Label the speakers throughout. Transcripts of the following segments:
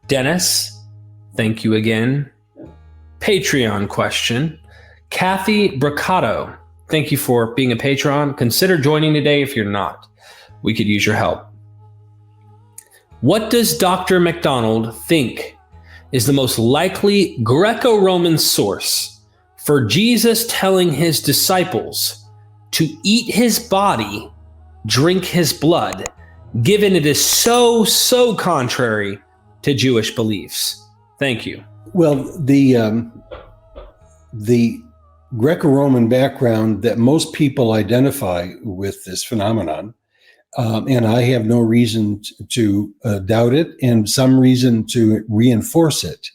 Speaker 1: Dennis, thank you again. Patreon question. Kathy Bricado, thank you for being a patron. Consider joining today if you're not. We could use your help. What does Dr. MacDonald think is the most likely Greco-Roman source for Jesus telling his disciples to eat his body, drink his blood, given it is so contrary to Jewish beliefs? Thank you.
Speaker 2: Well, the Greco-Roman background that most people identify with this phenomenon, and I have no reason to doubt it and some reason to reinforce it,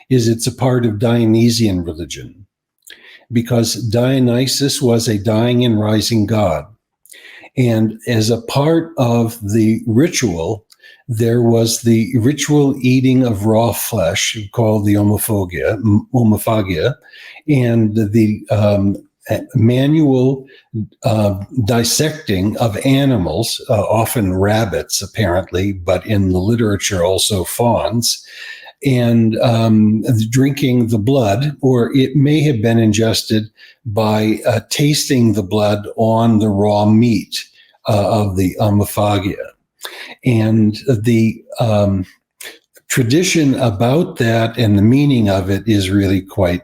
Speaker 2: is it's a part of Dionysian religion, because Dionysus was a dying and rising god. And as a part of the ritual, there was the ritual eating of raw flesh called the omophagia, and the manual dissecting of animals, often rabbits apparently, but in the literature also fawns, and drinking the blood, or it may have been ingested by tasting the blood on the raw meat of the omophagia. And the tradition about that and the meaning of it is really quite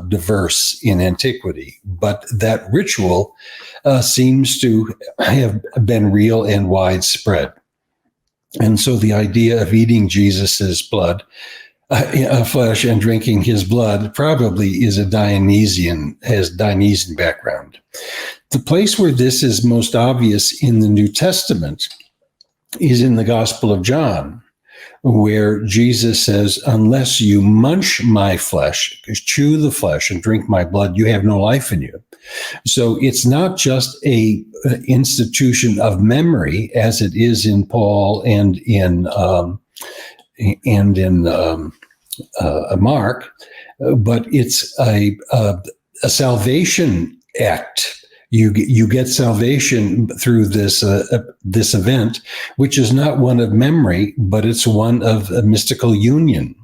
Speaker 2: diverse in antiquity. But that ritual seems to have been real and widespread. And so the idea of eating Jesus's blood, flesh, and drinking his blood probably is has Dionysian background. The place where this is most obvious in the New Testament is in the Gospel of John, where Jesus says, unless you munch my flesh, chew the flesh, and drink my blood, you have no life in you. So it's not just a institution of memory, as it is in Paul and in Mark, but it's a salvation act. You get salvation through this event, which is not one of memory, but it's one of a mystical union.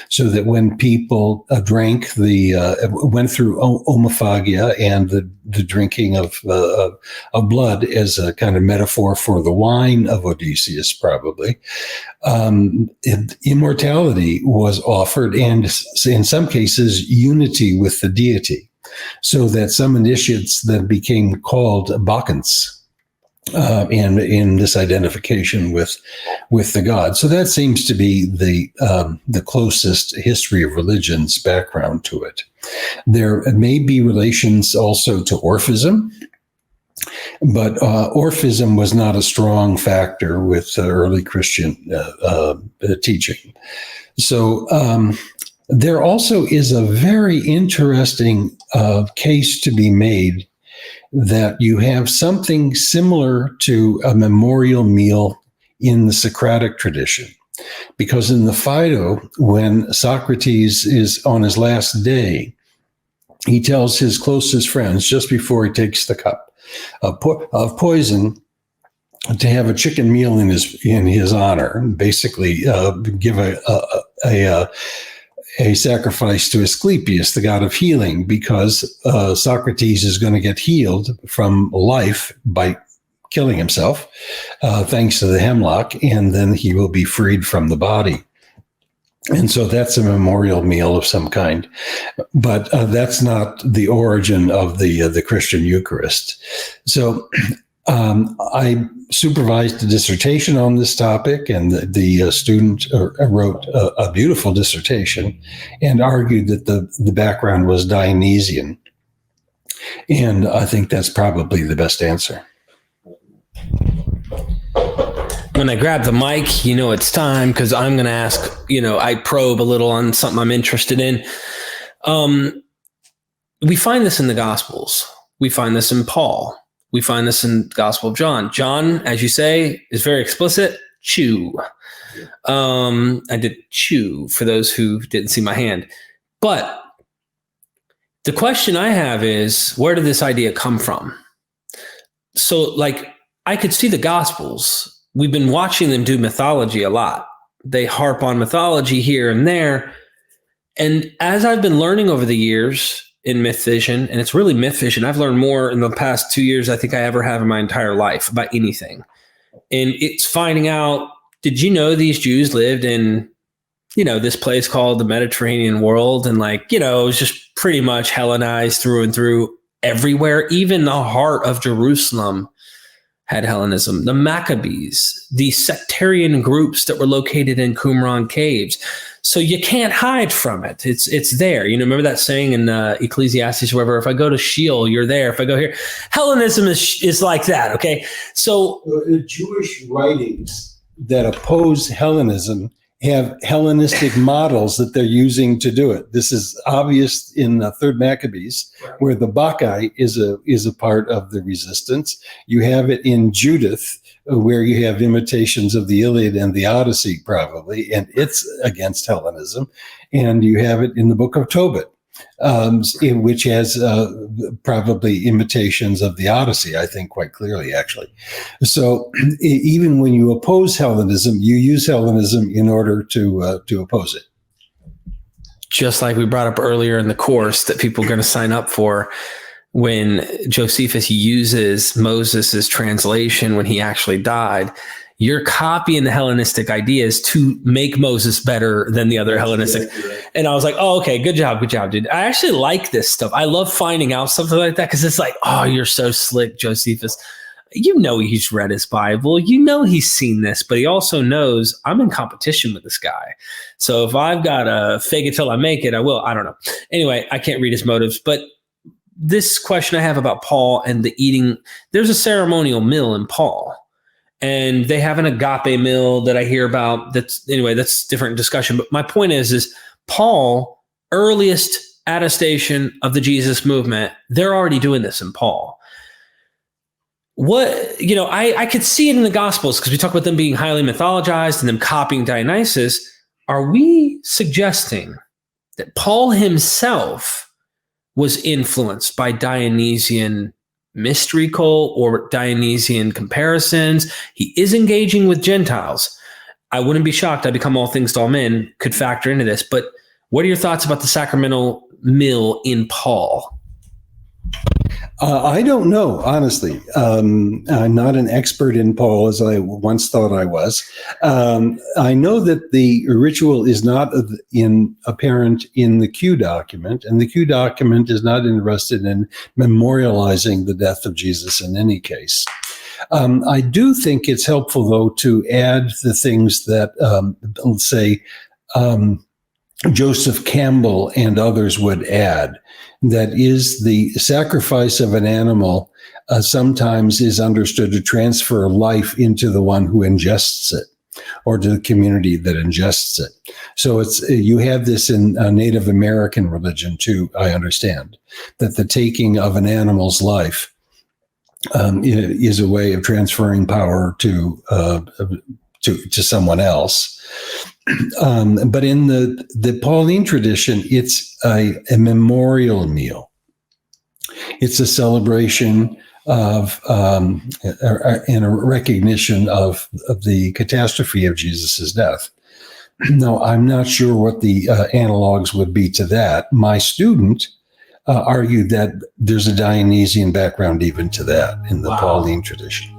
Speaker 2: So that when people went through omophagia and the drinking of blood as a kind of metaphor for the wine of Odysseus, probably, immortality was offered, and in some cases, unity with the deity. So that some initiates then became called Bacchants, and in this identification with the god. So that seems to be the closest history of religion's background to it. There may be relations also to Orphism, but Orphism was not a strong factor with early Christian teaching. So there also is a very interesting case to be made that you have something similar to a memorial meal in the Socratic tradition. Because in the Phaedo, when Socrates is on his last day, he tells his closest friends, just before he takes the cup of poison, to have a chicken meal in his honor, basically give a sacrifice to Asclepius, the god of healing, because Socrates is going to get healed from life by killing himself, thanks to the hemlock, and then he will be freed from the body. And so that's a memorial meal of some kind. But that's not the origin of the Christian Eucharist. So I supervised a dissertation on this topic, and the student wrote a beautiful dissertation and argued that the background was Dionysian. And I think that's probably the best answer.
Speaker 1: When I grab the mic, it's time, because I'm going to ask, I probe a little on something I'm interested in. We find this in the Gospels. We find this in Paul. We find this in the Gospel of John. John, as you say, is very explicit. Chew. I did chew for those who didn't see my hand. But the question I have is, where did this idea come from? So, I could see the Gospels. We've been watching them do mythology a lot. they harp on mythology here and there. And as I've been learning over the years in MythVision, and it's really MythVision, I've learned more in the past 2 years I think I ever have in my entire life about anything. And it's finding out, did you know these Jews lived in, this place called the Mediterranean world? And it was just pretty much Hellenized through and through everywhere. Even the heart of Jerusalem had Hellenism. The Maccabees, the sectarian groups that were located in Qumran caves. So you can't hide from it. It's there. Remember that saying in Ecclesiastes, wherever, if I go to Sheol, you're there. If I go here, Hellenism is like that. Okay. So
Speaker 2: Jewish writings that oppose Hellenism have Hellenistic models that they're using to do it. This is obvious in the Third Maccabees, where the Bacchae is a part of the resistance. You have it in Judith, where you have imitations of the Iliad and the Odyssey, probably, and it's against Hellenism. And you have it in the book of Tobit, which has probably imitations of the Odyssey, I think, quite clearly, actually. So even when you oppose Hellenism, you use Hellenism in order to oppose it.
Speaker 1: Just like we brought up earlier in the course that people are going to sign up for, when Josephus uses Moses' translation when he actually died, you're copying the Hellenistic ideas to make Moses better than the other Hellenistic. And I was like, oh, okay, good job, dude. I actually like this stuff. I love finding out something like that because it's like, oh, you're so slick, Josephus. He's read his Bible. He's seen this, but he also knows I'm in competition with this guy. So if I've got to fake it till I make it, I will. I don't know. Anyway, I can't read his motives, but this question I have about Paul and the eating, there's a ceremonial meal in Paul. And they have an agape meal that I hear about. That's different discussion. But my point is Paul, earliest attestation of the Jesus movement, they're already doing this in Paul. I could see it in the Gospels because we talk about them being highly mythologized and them copying Dionysius. Are we suggesting that Paul himself was influenced by Dionysian mystery cult or Dionysian comparisons? He is engaging with Gentiles. I wouldn't be shocked. I become all things to all men could factor into this. But what are your thoughts about the sacramental meal in Paul?
Speaker 2: I don't know, honestly. I'm not an expert in Paul as I once thought I was. I know that the ritual is not apparent in the Q document, and the Q document is not interested in memorializing the death of Jesus in any case. I do think it's helpful, though, to add the things that, let's say, Joseph Campbell and others would add. That is, the sacrifice of an animal sometimes is understood to transfer life into the one who ingests it, or to the community that ingests it. So you have this in Native American religion too, I understand, that the taking of an animal's life is a way of transferring power to someone else. But in the Pauline tradition, it's a memorial meal. It's a celebration of and a recognition of the catastrophe of Jesus's death. Now, I'm not sure what the analogs would be to that. My student argued that there's a Dionysian background even to that in the Pauline tradition.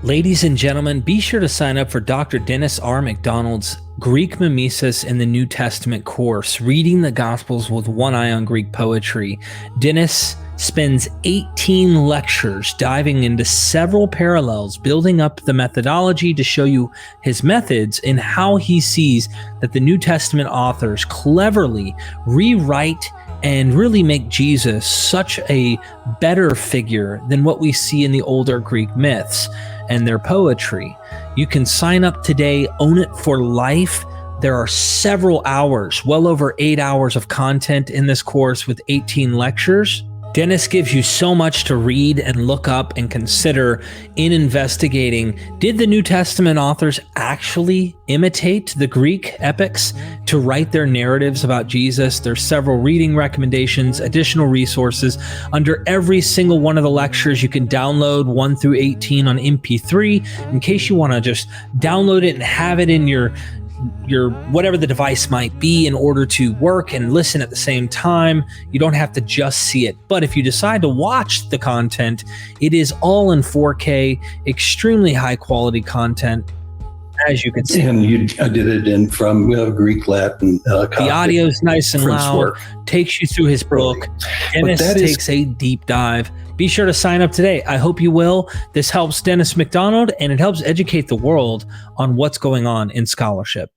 Speaker 1: Ladies and gentlemen, be sure to sign up for Dr. Dennis R. MacDonald's Greek Mimesis in the New Testament course, Reading the Gospels with One Eye on Greek Poetry. Dennis spends 18 lectures diving into several parallels, building up the methodology to show you his methods and how he sees that the New Testament authors cleverly rewrite and really make Jesus such a better figure than what we see in the older Greek myths and their poetry. You can sign up today, own it for life. There are several hours, well over 8 hours of content in this course with 18 lectures. Dennis gives you so much to read and look up and consider in investigating. Did the New Testament authors actually imitate the Greek epics to write their narratives about Jesus? There's several reading recommendations, additional resources under every single one of the lectures. You can download 1 through 18 on MP3 in case you want to just download it and have it in your your whatever the device might be in order to work and listen at the same time. You don't have to just see it. But if you decide to watch the content, it is all in 4K, extremely high quality content, as you can see.
Speaker 2: And you did it from Greek, Latin.
Speaker 1: The audio is nice and loud, takes you through his book. Dennis takes a deep dive. Be sure to sign up today. I hope you will. This helps Dennis MacDonald, and it helps educate the world on what's going on in scholarship.